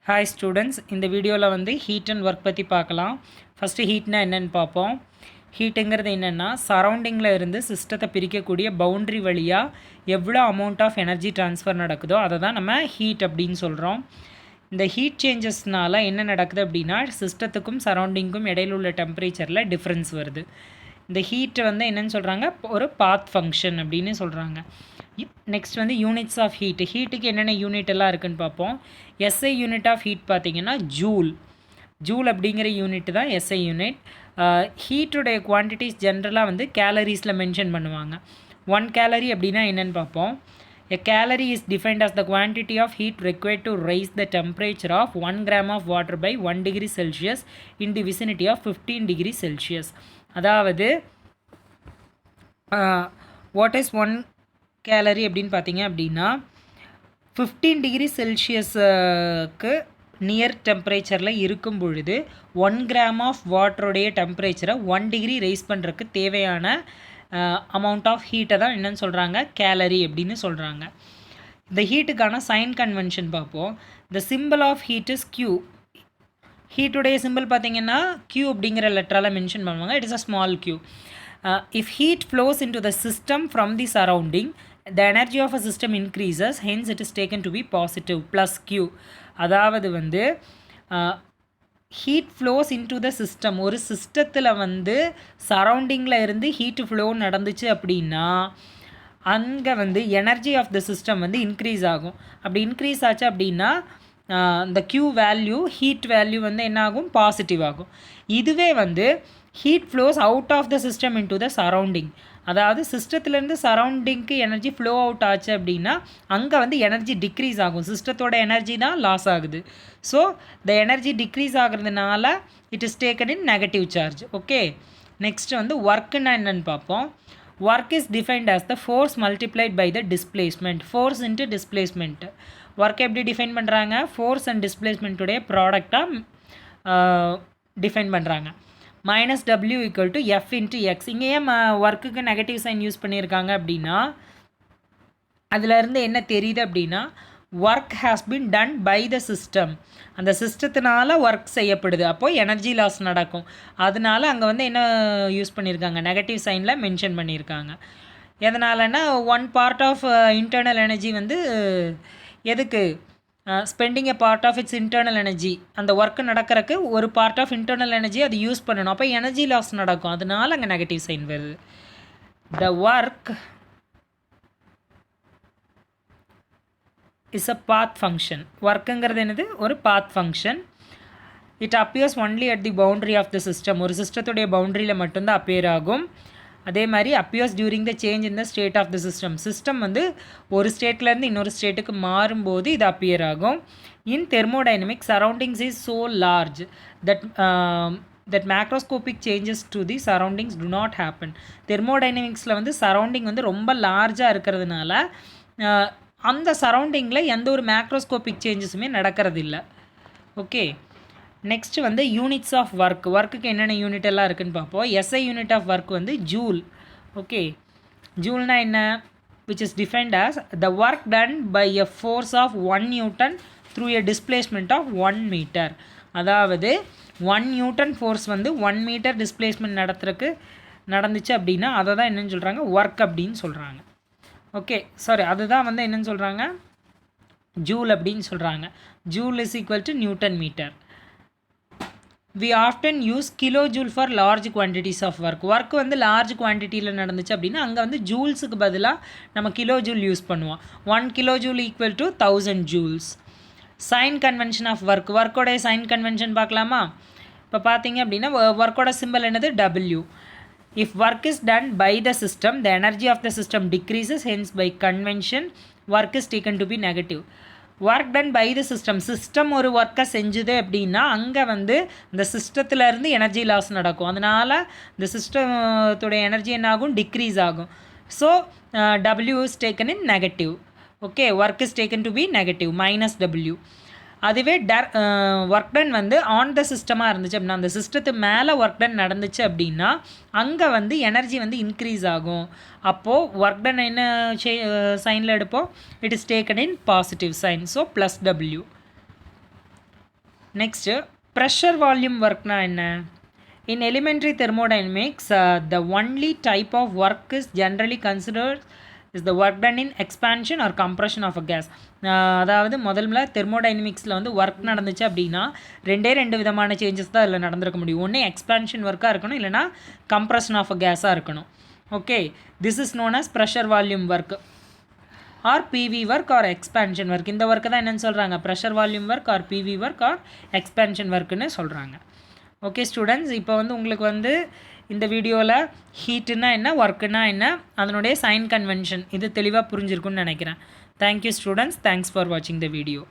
Hi students, இந்த வீடியோவில் வந்து ஹீட் அண்ட் ஒர்க் பற்றி பார்க்கலாம். ஃபஸ்ட்டு ஹீட்னா என்னென்னு பார்ப்போம். ஹீட்டுங்கிறது என்னென்னா சரௌண்டிங்கில் இருந்து சிஸ்டத்தை பிரிக்கக்கூடிய பவுண்ட்ரி வழியாக எவ்வளோ அமௌண்ட் ஆஃப் எனர்ஜி ட்ரான்ஸ்ஃபர் நடக்குதோ அதை தான் நம்ம ஹீட் அப்படின்னு சொல்கிறோம். இந்த ஹீட் சேஞ்சஸ்னால் என்ன நடக்குது அப்படின்னா சிஸ்டத்துக்கும் சரௌண்டிங்க்கும் இடையில் உள்ள டெம்பரேச்சரில் டிஃப்ரென்ஸ் வருது. இந்த ஹீட்டை வந்து என்னென்னு சொல்கிறாங்க, ஒரு பாத் ஃபங்க்ஷன் அப்படின்னு சொல்கிறாங்க. நெக்ஸ்ட் வந்து யூனிட்ஸ் ஆஃப் ஹீட். ஹீட்டுக்கு என்னென்ன யூனிட் எல்லாம் இருக்குதுன்னு பார்ப்போம். எஸ்ஐ யூனிட் ஆஃப் ஹீட் பார்த்திங்கன்னா ஜூல் அப்படிங்கிற யூனிட் தான் எஸ்ஐ யூனிட். ஹீட்டுடைய குவான்டிட்டிஸ் ஜென்ரலாக வந்து கேலரிஸில் மென்ஷன் பண்ணுவாங்க. 1 கேலரி அப்படின்னா என்னென்னு பார்ப்போம். A calorie is defined as the quantity of heat required to raise the temperature of 1 gram of water by 1 degree Celsius in the vicinity of 15 degree Celsius. அதாவது what is 1 gallery அப்படின்னு பார்த்தீங்க அப்படின்னா 15 degree செல்சியஸுக்கு near டெம்பரேச்சரில் இருக்கும் பொழுது 1 gram of வாட்டருடைய டெம்பரேச்சரை 1 degree rice பண்ணுறதுக்கு தேவையான அமௌண்ட் ஆஃப் ஹீட்டை தான் என்னென்னு சொல்கிறாங்க, கேலரி அப்படின்னு சொல்கிறாங்க. இந்த ஹீட்டுக்கான சைன் கன்வென்ஷன் பார்ப்போம். The simple of heat is Q. ஹீட்டுடைய சிம்பிள் பார்த்தீங்கன்னா Q அப்படிங்கிற லெட்டரால் மென்ஷன் பண்ணுவாங்க. It is a small Q. If heat flows into the system from the surrounding, the energy of a system increases, hence it is taken to be positive, plus Q. அதாவது வந்து heat flows into the system, ஒரு சிஸ்டத்தில் வந்து சரௌண்டிங்கில் இருந்து heat flow நடந்துச்சு அப்படின்னா அங்கே வந்து எனர்ஜி ஆஃப் த சிஸ்டம் வந்து இன்க்ரீஸ் ஆகும். அப்படி இன்க்ரீஸ் ஆச்சு அப்படின்னா இந்த Q வேல்யூ, ஹீட் வேல்யூ வந்து என்ன ஆகும், பாசிட்டிவ் ஆகும். இதுவே வந்து heat flows out of the system into the surrounding, அதாவது சிஸ்டத்துலேருந்து சரௌண்டிங்க்கு எனர்ஜி ஃப்ளோ அவுட் ஆச்சு அப்படின்னா அங்கே வந்து எனர்ஜி டிக்ரீஸ் ஆகும். சிஸ்டத்தோட எனர்ஜி தான் லாஸ் ஆகுது. ஸோ த எனர்ஜி டிக்ரீஸ் ஆகிறதுனால it is taken in negative charge. Okay, next வந்து ஒர்க்குன்னா என்னென்னு பார்ப்போம். Work is defined as the force multiplied by the displacement. Force into displacement. Work எப்படி டிஃபைன் பண்ணுறாங்க, ஃபோர்ஸ் அண்ட் டிஸ்பிளேஸ்மெண்ட்டுடைய ப்ராடக்டாக டிஃபைன் பண்ணுறாங்க. -W = F × X. இங்கே ஏன் ஒர்க்குக்கு நெகட்டிவ் சைன் யூஸ் பண்ணியிருக்காங்க அப்படின்னா அதிலேருந்து என்ன தெரியுது அப்படின்னா work has been done by the system, அந்த சிஸ்டத்தினால ஒர்க் செய்யப்படுது, அப்போது எனர்ஜி லாஸ் நடக்கும். அதனால அங்கே வந்து என்ன யூஸ் பண்ணியிருக்காங்க, நெகட்டிவ் சைனில் மென்ஷன் பண்ணியிருக்காங்க. எதனாலன்னா 1 பார்ட் ஆஃப் இன்டர்னல் எனர்ஜி வந்து எதுக்கு, spending a part of its internal energy, அந்த ஒர்க்கு நடக்கிறதுக்கு ஒரு பார்ட் ஆஃப் இன்டர்னல் எனர்ஜி அது யூஸ் பண்ணணும், அப்போ எனர்ஜி லாஸ் நடக்கும். அதனால அங்கே நெகட்டிவ் சைன் வருது. The work is a path function. ஒர்க்குங்கிறது என்னது, ஒரு path function. It appears only at the boundary of the system, ஒரு சிஸ்டத்துடைய பவுண்ட்ரியில் மட்டும்தான் அப்பியர் ஆகும். அதே மாதிரி appears during the change in the state of the system, system வந்து ஒரு ஸ்டேட்லேருந்து இன்னொரு ஸ்டேட்டுக்கு மாறும்போது இது அப்பியர் ஆகும். In thermodynamics surroundings is so large that macroscopic changes to the surroundings do not happen. தெர்மோடைனமிக்ஸில் வந்து சரௌண்டிங் வந்து ரொம்ப லார்ஜாக இருக்கிறதுனால அந்த சரௌண்டிங்கில் எந்த ஒரு மேக்ரோஸ்கோபிக் சேஞ்சஸுமே நடக்கிறதில்ல. ஓகே, நெக்ஸ்ட் வந்து யூனிட்ஸ் ஆஃப் ஒர்க். ஒர்க்குக்கு என்னென்ன யூனிட் எல்லாம் இருக்குதுன்னு பார்ப்போம். எஸ்ஐ யூனிட் ஆஃப் ஒர்க் வந்து ஜூல். ஓகே, ஜூல்னா என்ன, which is defined as the work done by a force of 1 newton through a displacement of 1 metre. அதாவது 1 நியூட்டன் ஃபோர்ஸ் வந்து 1 மீட்டர் டிஸ்பிளேஸ்மெண்ட் நடந்துச்சு அப்படின்னா அதை தான் என்னென்னு சொல்கிறாங்க, ஒர்க் அப்படின்னு சொல்கிறாங்க. ஓகே, சாரி, அதுதான் வந்து என்னென்னு சொல்கிறாங்க, ஜூல் அப்படின்னு சொல்கிறாங்க. Joule is equal to newton metre. We often use kilojoule for large quantities of work. Work வந்து லார்ஜ் குவான்டிட்டியில் நடந்துச்சு அப்படின்னா அங்கே வந்து ஜூல்ஸுக்கு பதிலாக நம்ம கிலோஜூல் யூஸ் பண்ணுவோம். 1 kilojoule equal to 1000 joules. Sign convention of work. ஒர்க்கோடைய சைன் கன்வென்ஷன் பார்க்கலாமா. இப்போ பார்த்தீங்க அப்படின்னா ஒர்க்கோட சிம்பிள் என்னது, W. If work is done by the system, the energy of the system decreases, hence by convention work is taken to be negative. Work done by the system, system ஒரு ஒர்க்கை செஞ்சுது அப்படின்னா அங்கே வந்து இந்த சிஸ்டத்துலேருந்து எனர்ஜி லாஸ் நடக்கும். அதனால் இந்த சிஸ்டத்துடைய energy என்ன ஆகும், டிக்ரீஸ் ஆகும். So W is taken in negative. Okay, work is taken to be negative, -W. அதுவே ஒர்க் டன் வந்து ஆன் த சிஸ்டமாக இருந்துச்சு அப்படின்னா அந்த சிஸ்டத்து மேலே ஒர்க் டன் நடந்துச்சு அப்படின்னா அங்கே வந்து எனர்ஜி வந்து இன்க்ரீஸ் ஆகும். அப்போது ஒர்க் டன் என்ன சைனில் எடுப்போம், it is taken in positive sign, so +W. Next pressure volume ஒர்க்னா என்ன? In elementary thermodynamics, the only type of work is generally considered is the work done in expansion or compression of a gas. அதாவது முதல்ல தெர்மோடைனமிக்ஸில் வந்து work நடந்துச்சு அப்படின்னா ரெண்டு விதமான changes தான் இதில் நடந்திருக்க முடியும். ஒன்று எக்ஸ்பான்ஷன் ஒர்க்காக இருக்கணும், இல்லைனா கம்ப்ரஷன் ஆஃப் அ கேஸாக இருக்கணும். Okay, this is known as pressure volume work or PV work or expansion work. இந்த ஒர்க்கு தான் என்னென்னு சொல்கிறாங்க? Pressure volume work or PV work or expansion ஒர்க்குன்னு சொல்கிறாங்க. ஓகே ஸ்டூடெண்ட்ஸ், இப்போ வந்து உங்களுக்கு வந்து இந்த வீடியோவில் ஹீட்டுனா என்ன, ஒர்க்குனா என்ன, அதனுடைய சைன் கன்வென்ஷன் இது தெளிவாக புரிஞ்சிருக்குன்னு நினைக்கிறேன். தேங்க்யூ ஸ்டூடெண்ட்ஸ், தேங்க்ஸ் ஃபார் வாட்சிங் த வீடியோ.